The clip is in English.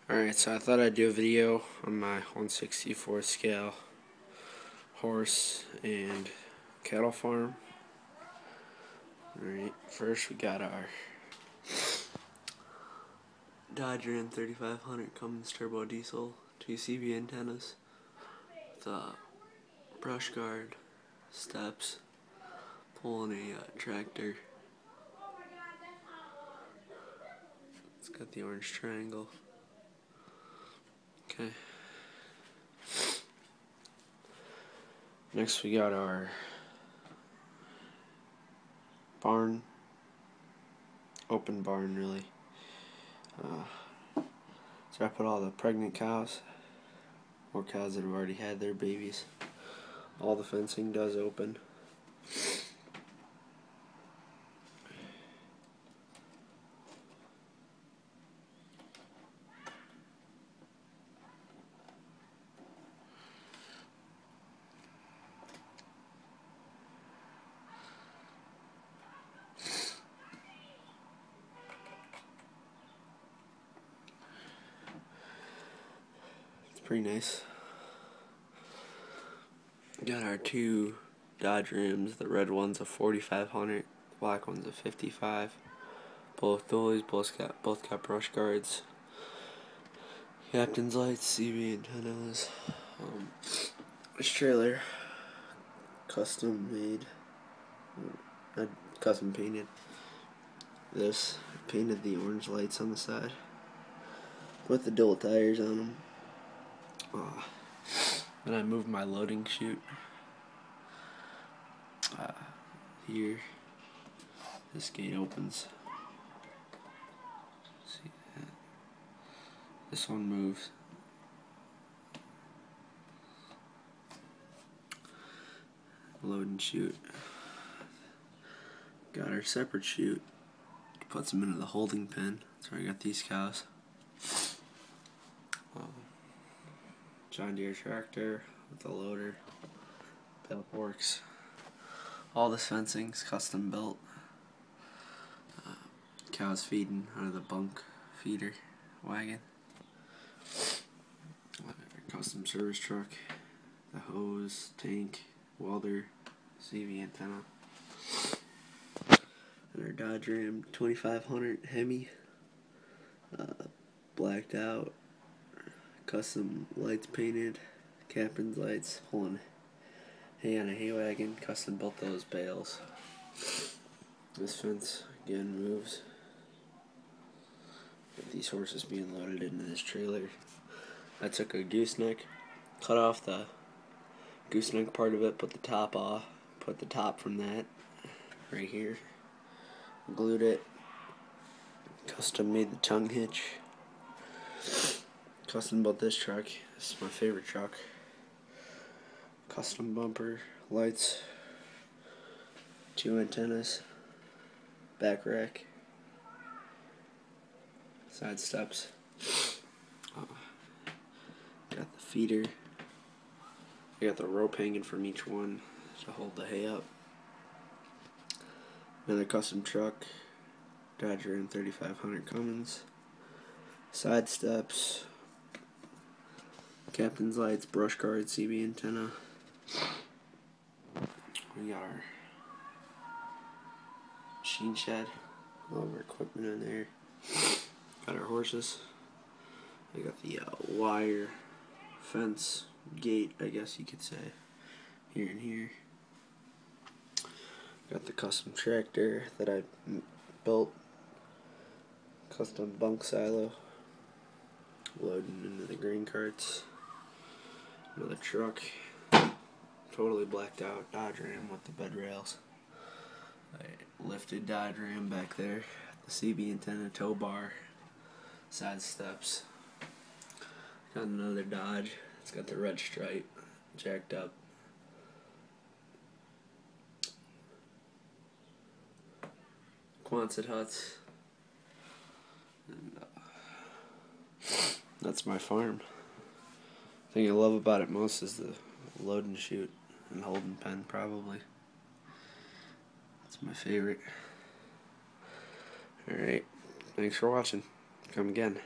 Alright, so I thought I'd do a video on my 1/64 scale horse and cattle farm. Alright, first we got our Dodge Ram 3500 Cummins turbo diesel, 2 CB antennas, with a brush guard, steps, pulling a tractor. It's got the orange triangle. Okay. Next we got our barn, open barn really. So I put all the pregnant cows, or cows that have already had their babies. All the fencing does open. Pretty nice. Got our two Dodge Rams. The red one's a 4500, the black one's a 55. Both those both got brush guards, captain's lights, CB antennas. This trailer, custom made, not custom painted. This painted the orange lights on the side with the dual tires on them. Then I moved my loading chute here. This gate opens. See that? This one moves. Loading chute. Got our separate chute. Puts them into the holding pen. That's where I got these cows. John Deere tractor with a loader, belt works. All this fencing's custom built. Cows feeding out of the bunk feeder wagon. Custom service truck, the hose, tank, welder, CB antenna. And our Dodge Ram 2500 Hemi, blacked out. Custom lights painted, captain's lights, pulling hay on a hay wagon, custom built those bales. This fence again moves. With these horses being loaded into this trailer. I took a gooseneck, cut off the gooseneck part of it, put the top off, put the top from that right here, glued it, custom made the tongue hitch. Custom built this truck. This is my favorite truck. Custom bumper, lights, 2 antennas, back rack, side steps. Got the feeder. I got the rope hanging from each one to hold the hay up. Another custom truck, Dodge Ram 3500 Cummins. Side steps. Captain's lights, brush guard, CB antenna. We got our machine shed, all of our equipment in there. Got our horses. I got the wire fence gate, I guess you could say, here and here. Got the custom tractor that I built, custom bunk silo, loading into the grain carts. Another truck, totally blacked out Dodge Ram with the bed rails. I lifted Dodge Ram back there, the CB antenna, tow bar, side steps. Got another Dodge, it's got the red stripe, jacked up. Quonset huts. And that's my farm. The thing I love about it most is the load and chute and holding pen, probably. It's my favorite. Alright, thanks for watching. Come again.